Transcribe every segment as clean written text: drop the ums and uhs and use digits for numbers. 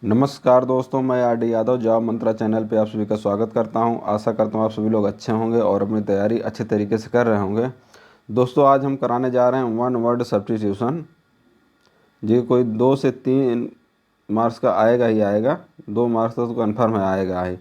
नमस्कार दोस्तों, मैं आर.डी. यादव जॉब मंत्रा चैनल पे आप सभी का स्वागत करता हूं। आशा करता हूं आप सभी लोग अच्छे होंगे और अपनी तैयारी अच्छे तरीके से कर रहे होंगे। दोस्तों, आज हम कराने जा रहे हैं वन वर्ड सब्स्टिट्यूशन। जी, कोई 2 से 3 मार्क्स का आएगा ही आएगा। 2 मार्क्स तो कन्फर्म है, आएगा ही।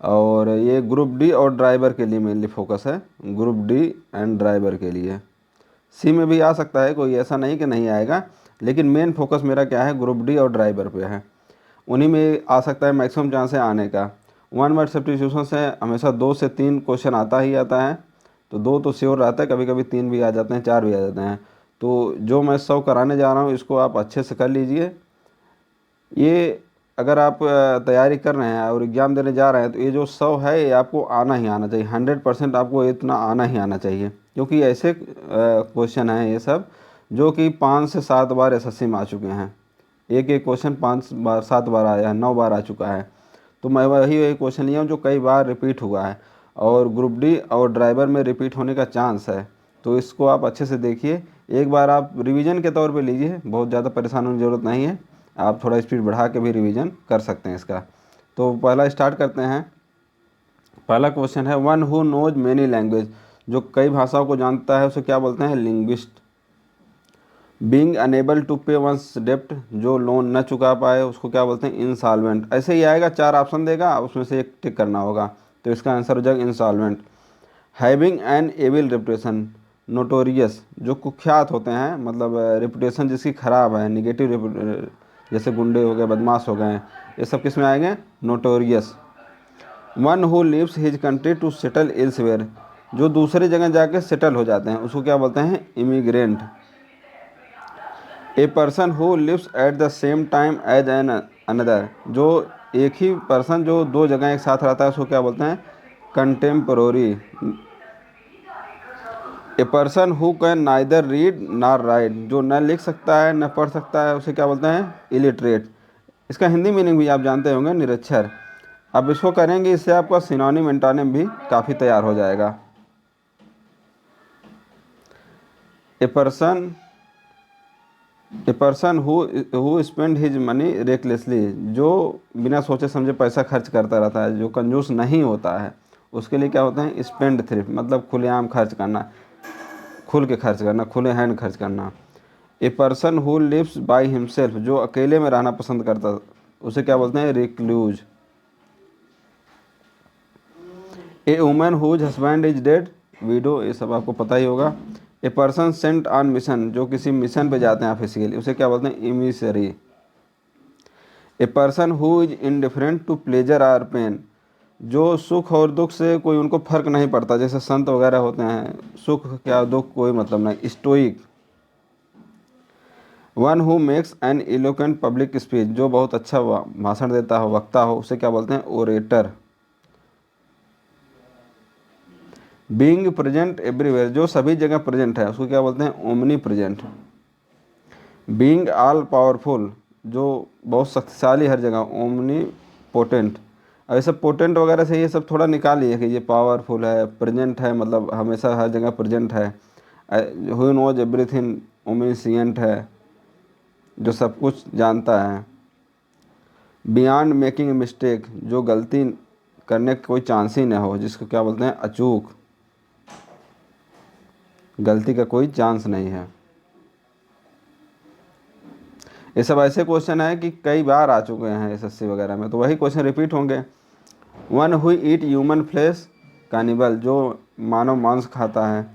और ये ग्रुप डी और ड्राइवर के लिए मेनली फोकस है, ग्रुप डी एंड ड्राइवर के लिए। सी में भी आ सकता है, कोई ऐसा नहीं कि नहीं आएगा, लेकिन मेन फोकस मेरा क्या है, ग्रुप डी और ड्राइवर पे है। उन्हीं में आ सकता है, मैक्सिमम चांस है आने का। वन वर्ड सब्स्टिट्यूशन से हमेशा 2 से 3 क्वेश्चन आता ही आता है। तो 2 तो श्योर रहता है, कभी कभी 3 भी आ जाते हैं, 4 भी आ जाते हैं। तो जो मैं 100 कराने जा रहा हूँ, इसको आप अच्छे से कर लीजिए। ये अगर आप तैयारी कर रहे हैं और एग्ज़ाम देने जा रहे हैं, तो ये जो 100 है ये आपको आना ही आना चाहिए। 100% आपको इतना आना ही आना चाहिए, क्योंकि ऐसे क्वेश्चन हैं ये सब जो कि 5 से 7 बार एसएससी में आ चुके हैं। एक एक क्वेश्चन 5 बार 7 बार आया है, 9 बार आ चुका है। तो मैं वही क्वेश्चन लिया हूँ जो कई बार रिपीट हुआ है, और ग्रुप डी और ड्राइवर में रिपीट होने का चांस है। तो इसको आप अच्छे से देखिए। एक बार आप रिवीजन के तौर पे लीजिए, बहुत ज़्यादा परेशान होने की ज़रूरत नहीं है। आप थोड़ा स्पीड बढ़ा के भी रिवीजन कर सकते हैं इसका। तो पहला स्टार्ट करते हैं। पहला क्वेश्चन है, one who knows many language. जो कई भाषाओं को जानता है उसे क्या बोलते हैं, लिंग्विस्ट। बींग अनेबल टू पे वंस डेप्ट। जो लोन न चुका पाए उसको क्या बोलते हैं, इंसॉल्वेंट। ऐसे ही आएगा, 4 ऑप्शन देगा, उसमें से एक टिक करना होगा। तो इसका आंसर हो जाएगा insolvent. Having an evil reputation. Notorious, जो कुख्यात होते हैं, मतलब रेपुटेशन जिसकी ख़राब है, निगेटिव, जैसे गुंडे हो गए, बदमाश हो गए, ये सब किस में आएंगे, notorious. One who leaves his country to settle elsewhere. जो दूसरी जगह जाके सेटल हो जाते हैं उसको क्या बोलते हैं, immigrant. A person who lives at the same time as an another. जो एक ही पर्सन जो 2 जगह एक साथ रहता है उसको क्या बोलते हैं, contemporary. A person who can neither read nor right. जो न लिख सकता है न पढ़ सकता है उसे क्या बोलते हैं, इलिटरेट। इसका हिंदी मीनिंग भी आप जानते होंगे, निरक्षर। अब इसको करेंगे, इससे आपका सिनोनिम एंटोनिम भी काफ़ी तैयार हो जाएगा। ए person who spend his money recklessly. जो बिना सोचे समझे पैसा खर्च करता रहता है, जो कंजूस नहीं होता है, उसके लिए क्या होता है, स्पेंड थ्रिफ्ट। मतलब खुलेआम खर्च करना, खुल के खर्च करना, खुले हैंड खर्च करना। A person who lives by himself. जो अकेले में रहना पसंद करता, उसे क्या बोलते हैं, recluse. A woman whose husband is dead, widow. ये सब आपको पता ही होगा। A person sent on mission. जो किसी मिशन पे जाते हैं ऑफिशियली, उसे क्या बोलते हैं, emissary. A person who is indifferent to pleasure or pain. जो सुख और दुख से कोई उनको फर्क नहीं पड़ता, जैसे संत वगैरह होते हैं, सुख क्या दुख कोई मतलब नहीं, stoic. One who makes an eloquent public speech. जो बहुत अच्छा भाषण देता हो, वक्ता हो, उसे क्या बोलते हैं, ओरेटर। Being present everywhere. जो सभी जगह प्रेजेंट है उसको क्या बोलते हैं, omni present. Being all powerful. जो बहुत शक्तिशाली हर जगह, ओमनी पोटेंट। अब ये सब पोटेंट वगैरह से ये सब थोड़ा निकालिए कि ये पावरफुल है, प्रेजेंट है, मतलब हमेशा हर जगह प्रेजेंट है। हु नोज एवरीथिंग, ओमिनिसेंट है, जो सब कुछ जानता है। Beyond making mistake. जो गलती करने का कोई चांस ही ना हो, जिसको क्या बोलते हैं, अचूक। गलती का कोई चांस नहीं है। ये सब ऐसे क्वेश्चन है कि कई बार आ चुके हैं एसएससी वगैरह में, तो वही क्वेश्चन रिपीट होंगे। One who eat human flesh, cannibal. जो मानव मांस खाता है।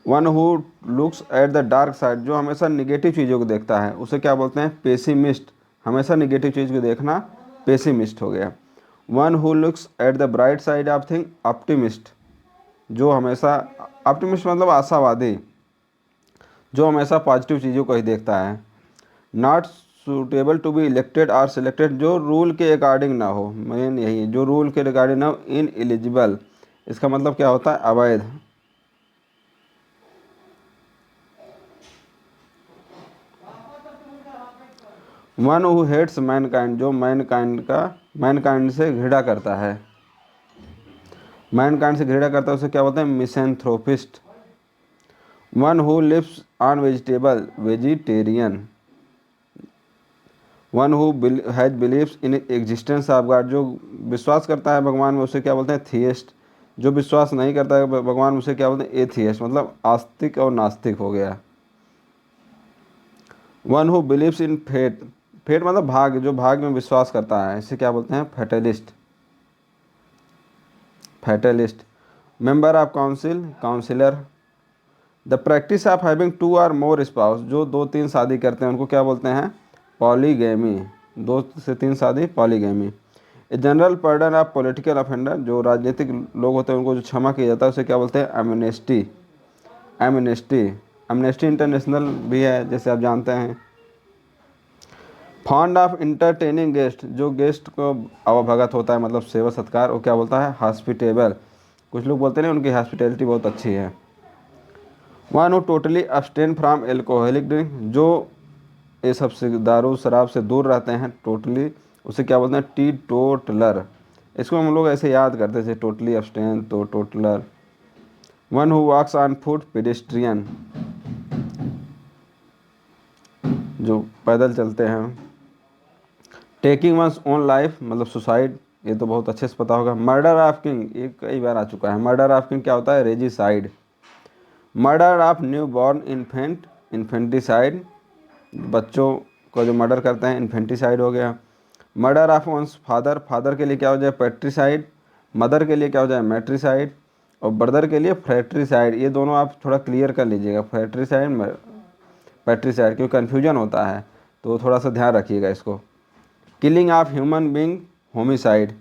One who looks at the dark side. जो हमेशा निगेटिव चीज़ों को देखता है उसे क्या बोलते हैं, पेसिमिस्ट। हमेशा निगेटिव चीज़ को देखना पेसिमिस्ट हो गया। One who looks at the bright side of thing, optimist. जो हमेशा, ऑप्टिमिस्ट मतलब आशावादी, जो हमेशा पॉजिटिव चीज़ों को ही देखता है। Not suitable to be elected or selected. जो रूल के अकॉर्डिंग ना हो, मेन यही है, जो रूल के अकॉर्डिंग ना हो, इन एलिजिबल। इसका मतलब क्या होता है, अवैध। One who hates mankind. जो मैनकाइंड से घृणा करता है, मैनकाइंड से घृणा करता है, उसे क्या बोलते हैं, misanthropist. One who lives on vegetable, vegetarian. One who has believes in existence of God, जो विश्वास करता है भगवान में उसे क्या बोलते हैं? थियस्ट। जो विश्वास नहीं करता है भगवान में उसे क्या बोलते हैं? एथियस्ट, मतलब आस्तिक और नास्तिक हो गया। One who believes in fate, fate मतलब भाग्य, जो भाग्य में विश्वास करता है इसे क्या बोलते हैं? Fatalist, fatalist. Member of council, councillor. The practice of having two और मोर स्पाउस, जो 2-3 शादी करते हैं उनको क्या बोलते हैं? पॉलीगैमी, 2 से 3 शादी, polygamy. A general pardon of political offender, जो राजनीतिक लोग होते हैं उनको जो क्षमा किया जाता है उसे क्या बोलते हैं? Amnesty, amnesty. एमनेस्टी इंटरनेशनल भी है जैसे आप जानते हैं। फॉन्ड ऑफ इंटरटेनिंग गेस्ट, जो गेस्ट को अवभगत होता है मतलब सेवा सत्कार, वो क्या बोलता है? हॉस्पिटेबल। कुछ लोग बोलते हैं उनकी हॉस्पिटैलिटी बहुत अच्छी है। One who totally abstain from alcoholic drink, जो ये सब से दारू शराब से दूर रहते हैं टोटली, उसे क्या बोलते हैं? Teetotaller. इसको हम लोग ऐसे याद करते थे, टोटली अब्सटेन तो totaller. One who walks on foot, pedestrian, जो पैदल चलते हैं। टेकिंग वंस ओन लाइफ मतलब सुसाइड, ये तो बहुत अच्छे से पता होगा। मर्डर ऑफ किंग, ये कई बार आ चुका है। मर्डर ऑफ किंग क्या होता है? Regicide. Murder of new born infant, infanticide, बच्चों को जो मर्डर करते हैं इन्फेंटिसाइड हो गया। Murder of once father, father के लिए क्या हो जाए? पैट्रिसाइड। मदर के लिए क्या हो जाए? मैट्रिसाइड। और ब्रदर के लिए फ्रैट्रिसाइड। ये दोनों आप थोड़ा क्लियर कर लीजिएगा, फ्रैट्रिसाइड पैट्रिसाइड, क्योंकि कन्फ्यूजन होता है तो थोड़ा सा ध्यान रखिएगा इसको। Killing of human being, homicide.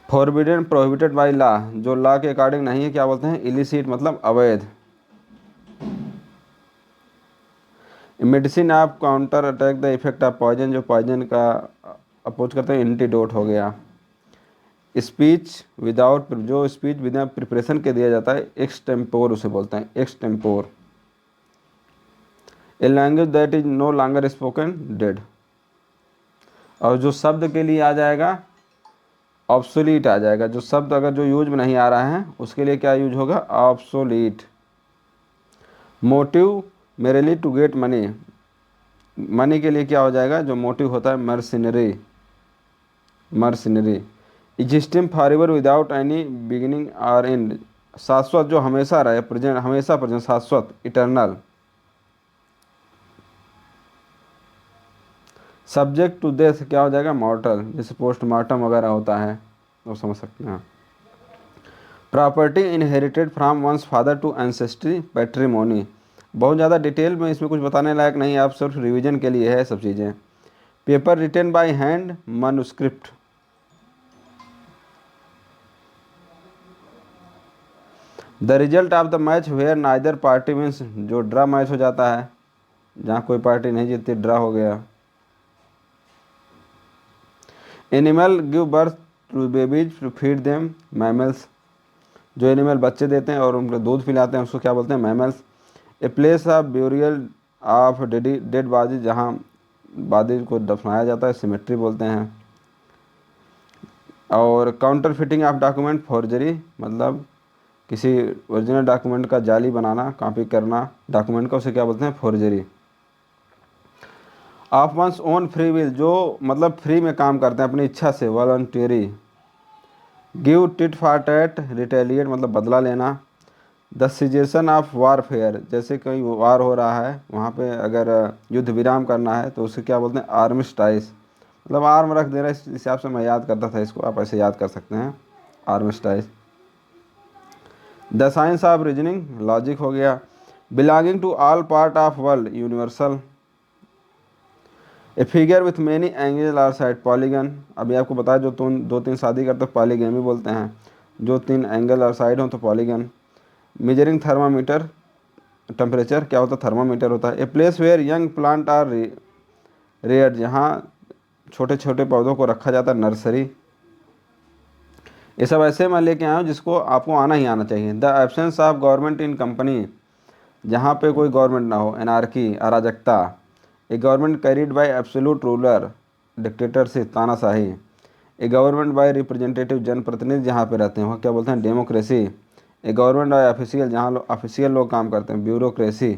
Forbidden, prohibited by law, जो लॉ के अकॉर्डिंग नहीं है क्या बोलते हैं? इलिसिट मतलब अवैध। Medicine of counter attack the effect of poison, जो पॉइजन का अपोज करते हैं एंटीडोट हो गया। स्पीच विदाउट, जो स्पीच बिना प्रिपरेशन के दिया जाता है एक्सटेम्पोर उसे बोलते हैं, extempore. A language that is no longer spoken, dead. और जो शब्द के लिए आ जाएगा ऑब्सोलीट आ जाएगा, जो शब्द अगर जो यूज में नहीं आ रहा है उसके लिए क्या यूज होगा? Obsolete. Motive merely to get money, money के लिए क्या हो जाएगा? जो मोटिव होता है mercenary, mercenary. Existing forever without any beginning और एंड, शाश्वत जो हमेशा रहे, प्रेजेंट हमेशा प्रेजेंट, शाश्वत इटर्नल। सब्जेक्ट टू डेथ क्या हो जाएगा? मॉर्टल, जैसे पोस्टमार्टम वगैरह होता है वो समझ सकते हैं। Property inherited from one's father to ancestry, patrimony. बहुत ज़्यादा डिटेल में इसमें कुछ बताने लायक नहीं है, आप सिर्फ रिवीजन के लिए है सब चीज़ें। Paper written by hand, manuscript. The result of the match where neither party means, जो ड्रा मैच हो जाता है जहाँ कोई पार्टी नहीं जीतती, ड्रा हो गया। Animal give birth to babies to feed them, mammals. जो एनिमल बच्चे देते हैं और उनको दूध पिलाते हैं उसको क्या बोलते हैं? Mammals. A place of burial of dead body, जहाँ बॉडी को दफनाया जाता है, सिमेट्री बोलते हैं। और counter fitting of document, forgery, मतलब किसी ओरिजिनल डॉक्यूमेंट का जाली बनाना, कॉपी करना डॉक्यूमेंट का, उसे क्या बोलते हैं? Forgery. Of one's own free will, जो मतलब फ्री में काम करते हैं अपनी इच्छा से, voluntary. Give tit for tat, retaliate मतलब बदला लेना। द सिजेशन ऑफ वारफेयर, जैसे कहीं वार हो रहा है वहाँ पे अगर युद्ध विराम करना है तो उसे क्या बोलते हैं? आर्मिस्टाइस, मतलब आर्म रख देना। इस हिसाब से मैं याद करता था इसको, आप ऐसे याद कर सकते हैं, armistice. The science of reasoning, logic हो गया। Belonging to all part of world, universal. A figure with many angle or side, polygon. अभी आपको बताया जो 2-3 शादी करते हैं पॉलीगैमी बोलते हैं, जो 3 एंगल और साइड हो तो पॉलीगन। मेजरिंग थर्मामीटर, टेम्परेचर क्या होता है? थर्मामीटर होता है। A place where young plant are reared, जहाँ छोटे छोटे पौधों को रखा जाता है, नर्सरी। ये सब ऐसे मैं लेके आया हूँ जिसको आपको आना ही आना चाहिए। The absence of government in company, जहाँ पे कोई गवर्नमेंट ना हो, एनार्की, अराजकता। A government carried by absolute ruler, dictatorship, तानाशाही। ए गवर्नमेंट बाय रिप्रेजेंटेटिव, जनप्रतिनिधि जहाँ पे रहते हैं वहाँ क्या बोलते हैं? Democracy. A government by official, जहाँ ऑफिशियल लोग काम करते हैं, ब्यूरोक्रेसी।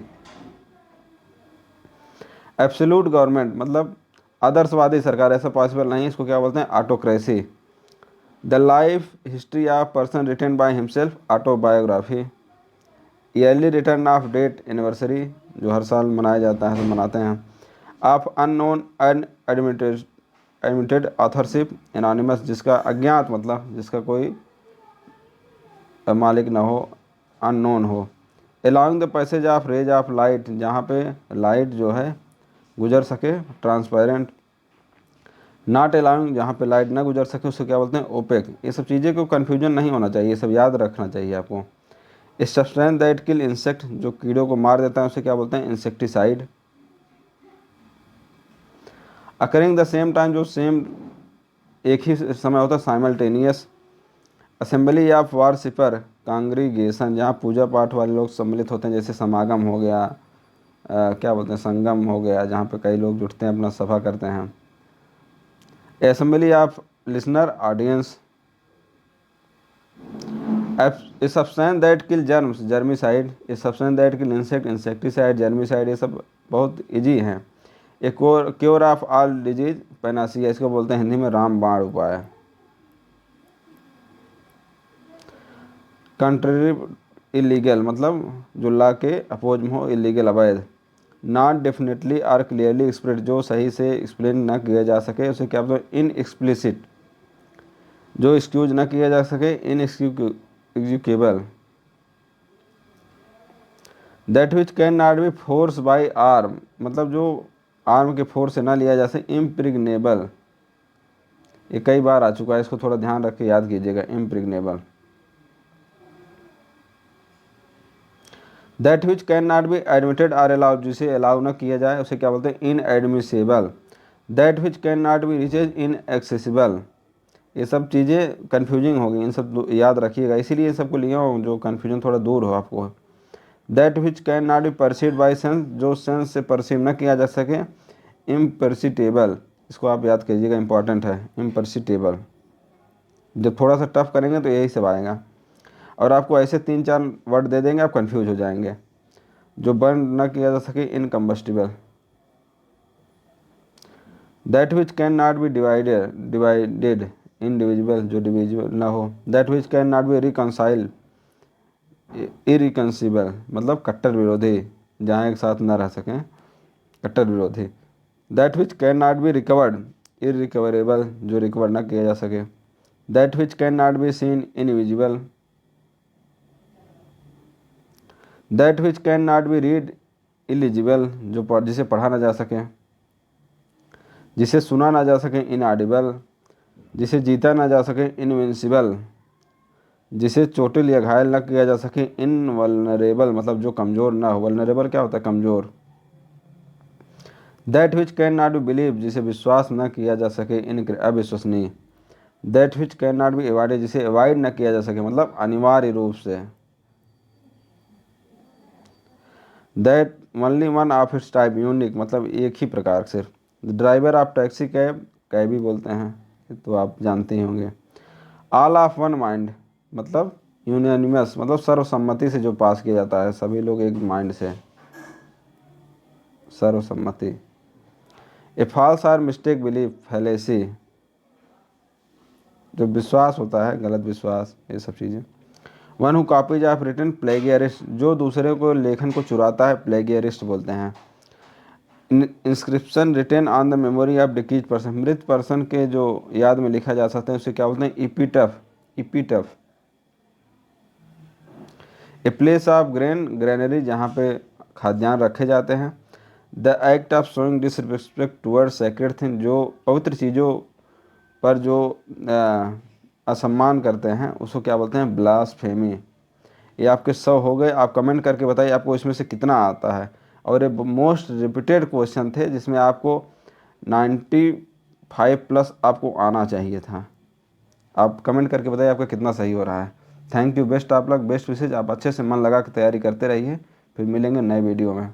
एब्सोल्यूट गवर्नमेंट मतलब आदर्शवादी सरकार, ऐसा पॉसिबल नहीं है, इसको क्या बोलते हैं, autocracy. The life history of person written by himself, autobiography. Yearly return of date anniversary, जो हर साल मनाया जाता है तो मनाते हैं। Of unknown admitted authorship, anonymous, जिसका अज्ञात मतलब जिसका कोई मालिक ना हो, अननोन हो। Along the passage of rays of light, जहाँ पे लाइट जो है गुजर सके, ट्रांसपेरेंट। नॉट अलाउंग, जहाँ पे लाइट ना गुजर सके, उसको क्या बोलते हैं, ओपेक। ये सब चीज़ें को कन्फ्यूजन नहीं होना चाहिए, ये सब याद रखना चाहिए आपको। सब्सटेंस दैट किल इंसेक्ट, जो कीड़ों को मार देता है उसे क्या बोलते हैं, insecticide. Occurring the same time, जो सेम एक ही समय होता है, साइमल्टेनियस। असेंबली ऑफ वारशिपर कांग्रीगेशन, जहाँ पूजा पाठ वाले लोग सम्मिलित होते हैं, जैसे समागम हो गया, क्या बोलते हैं, संगम हो गया, जहाँ पे कई लोग जुटते हैं, अपना सभा करते हैं। Assembly of listener audience. A substance that kill germs, germicide. A substance that kill insect, insecticide, germicide, ये सब बहुत इजी हैं। A cure of all disease, panacea, इसको बोलते हैं हिंदी में रामबाण उपाय। कंट्री इलीगल मतलब जो लॉ के अपोज में हो, इलीगल अवैध। नॉट डेफिनेटली और क्लियरली एक्सप्रेस, जो सही से एक्सप्लेन न किया जा सके उसे क्या बोलते हैं, इन एक्सप्लिसिट, जो एक्सक्यूज न किया जा सके, inexecutable. That which can not be force by arm, मतलब जो आर्म के फोर्स से ना लिया जा सके, इम्प्रिग्नेबल। ये कई बार आ चुका है, इसको थोड़ा ध्यान रख के याद कीजिएगा, impregnable. That which can not be admitted or allowed, जिसे अलाउ न किया जाए उसे क्या बोलते हैं, inadmissible. That which can not be reaches, inaccessible. ये सब चीज़ें कन्फ्यूजिंग होगी, इन सब याद रखिएगा, इसीलिए इन सबको लिया हूँ जो कन्फ्यूजन थोड़ा दूर हो आपको। That which can not be perceived by sense, जो सेंस से परसीव न किया जा सके, इम्पर्सिटेबल, इसको आप याद कीजिएगा, इंपॉर्टेंट है, इम्पर्सिटेबल। जब थोड़ा सा टफ करेंगे तो यही सब आएगा, और आपको ऐसे 3-4 वर्ड दे देंगे, आप कंफ्यूज हो जाएंगे। जो बर्न न किया जा सके, incombustible. That which can not be divided, individual, जो डिविजिबल ना हो। That which can not be reconcile, irreconcilable, मतलब कट्टर विरोधी, जहाँ एक साथ न रह सकें, कट्टर विरोधी। That which can not be recovered, irrecoverable, जो रिकवर ना किया जा सके। That which can not be seen, invisible. That which can not B read, eligible, जो जिसे पढ़ा ना जा सके। जिसे सुना ना जा सके, इनऑडिबल। जिसे जीता ना जा सके, इनविंसिबल। जिसे चोटिल या घायल न किया जा सके, इनवल्नरेबल, मतलब जो कमज़ोर ना हो। वल्नरेबल क्या होता है, कमज़ोर। That which can not B believe, जिसे विश्वास न किया जा सके, इन अविश्वसनीय। That which can not be avoided, जिसे अवॉइड न किया जा सके, मतलब अनिवार्य रूप से। That only one of its type, unique, मतलब एक ही प्रकार से। ड्राइवर ऑफ टैक्सी कैब, कैबी बोलते हैं, तो आप जानते ही होंगे। ऑल ऑफ वन माइंड, मतलब यूनानिमस, मतलब सर्वसम्मति से जो पास किया जाता है, सभी लोग एक माइंड से, सर्वसम्मति। A false or mistake belief, fallacy, जो विश्वास होता है, गलत विश्वास, ये सब चीज़ें। One who copies of written, plagiarist, जो दूसरे को लेखन को चुराता है, प्लेगियरिस्ट बोलते हैं। Inscription written on the memory of डिकीज पर्सन, मृत पर्सन के जो याद में लिखा जा सकता है उसे क्या बोलते हैं, epitaph, epitaph. A place of grain, granary, जहाँ पे खाद्यान्न रखे जाते हैं। The act of showing disrespect toward sacred thing, जो पवित्र चीज़ों पर जो असम्मान करते हैं उसको क्या बोलते हैं, ब्लास्फेमी। ये आपके 100 हो गए, आप कमेंट करके बताइए आपको इसमें से कितना आता है। और ये मोस्ट रिपीटेड क्वेश्चन थे, जिसमें आपको 95 प्लस आपको आना चाहिए था। आप कमेंट करके बताइए आपका कितना सही हो रहा है। थैंक यू, बेस्ट आप लोग, बेस्ट विशेष। आप अच्छे से मन लगा के तैयारी करते रहिए, फिर मिलेंगे नए वीडियो में।